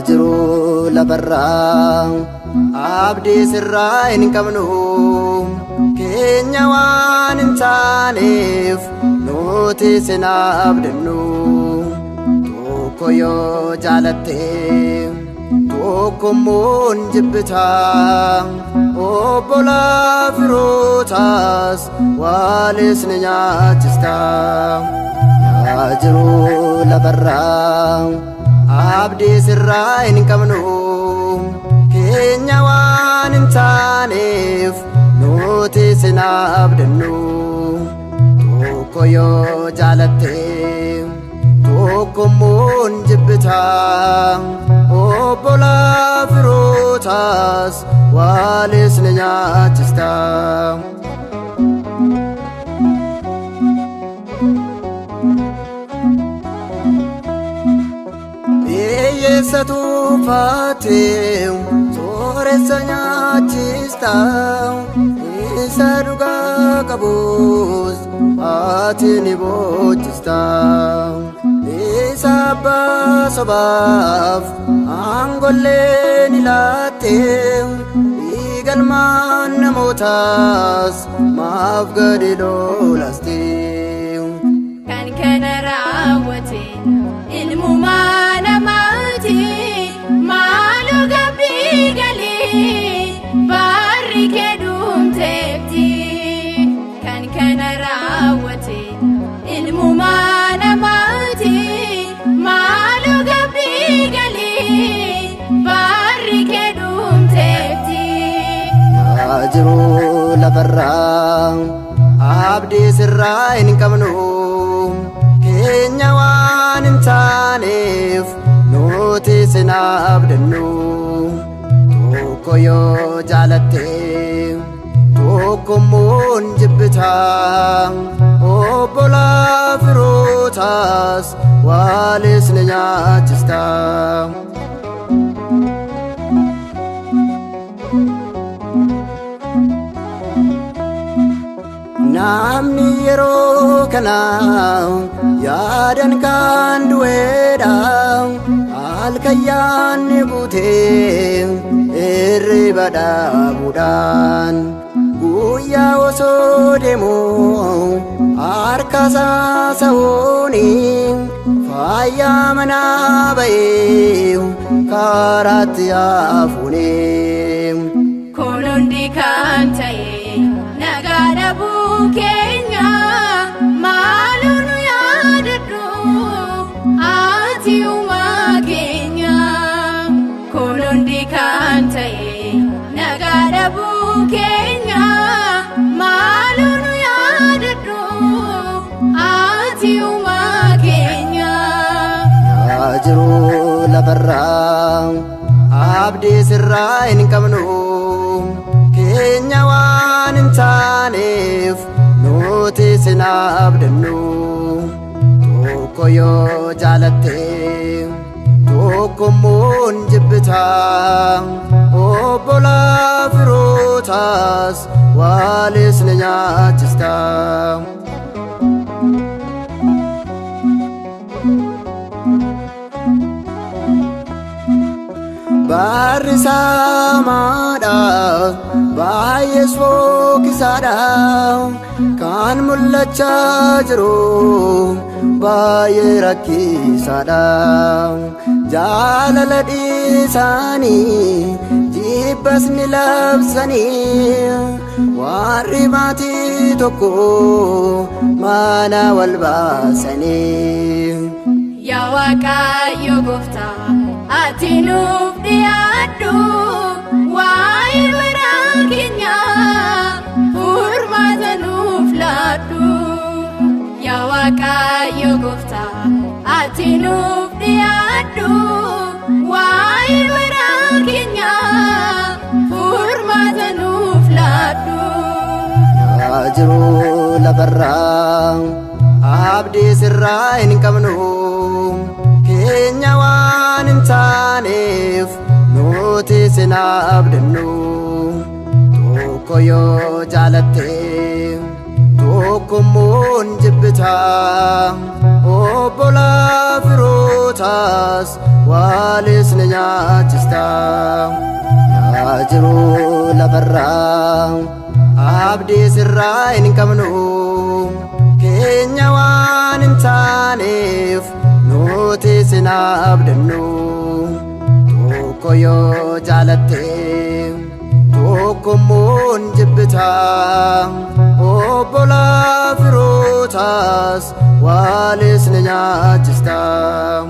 Jiru labarraa abdii sirraa hin qabnu keenya waan hin taaneef nuti sin abdannu tokko yoo jaalatte tokko immoo hin jibbita obbolaa firootaas waalis ni nyaachista yaa jiru labarraa abdii sirraa hin qabnu keenya waan hin taaneef nuti sin abdannu tokko yoo jaalatte tokko immoo hin jibbita obbolaa firootaas waalis ni nyaachista Yeesatu faatee sooressa nyaachista isa dhugaa qabus ati ni boochista isa abbaa sobaaf aangollee ni laatte dhiigalmaan namootaas maaf gadi lolaste kan kana raawwate ilmumaa Malu gabbi gali barri kedum tepti kan kana raawwate ilmu mana mati malu gabbi gali barri kedum tepti Jiru labarraa abdii sirraa hin qabnu keenya waan hin taaneef nuti sin abdannu tokko yoo jaalatte tokko immoo hin jibbita obbolaa firootaas waalis ni nyaachista namni yeroo kana yaadan kan du'eedha halkayyaanni guutee irriba dhaabuudhaan guyyaa osoo deemu harkasaa sa'uuni faayyaa manaa ba'ee karaatti hafuuni kun hundi kan ta'e nagaa dhabuu keenya maaloo nu yaadadhu ati uumaa keenya kun hundi kan ta'e nagaa dhabuu keenya maaloo nu yaadadhu ati uumaa keenya yaa jiru labarraa abdii sirraa hin qabnu keenya waan hin taaneef nuti sin abdannu tokko yoo jaalatte tokko immoo hin jibbita obbolaa firootaas waalis ni nyaachista barri saamaadha baay'ees fookisaadha kan mul'achaa jiru baay'ee rakkisaadha jaalala dhiisanii jibbas ni labsanii warri maatii tokko mana wal baasanii yaa Waaqayyo Gooftaa ati nuuf dhiyaadhu waa'ee baraa keenyaa furmaata nuuf laadhu yaa Waaqayyo Gooftaa ati nuuf dhiyaadhu waa'ee baraa keenyaa furmaata nuuf laadhu yaa jiru labarraa abdii sirraa hin qabnu keenya waan hin taaneef nuti sinaabdannu tokko yoo jaalatte tokkommoon jibbitaa obbola firootaas waalis ni nyaachistaa yaa jiru lafarraa abdii sirraa hin qabnu keenya waan hin taaneef nuti sinaabdannu tokko yoo jaalatte tokkommoon jibbitaa obbola firootaas waalis ni nyaachistaa.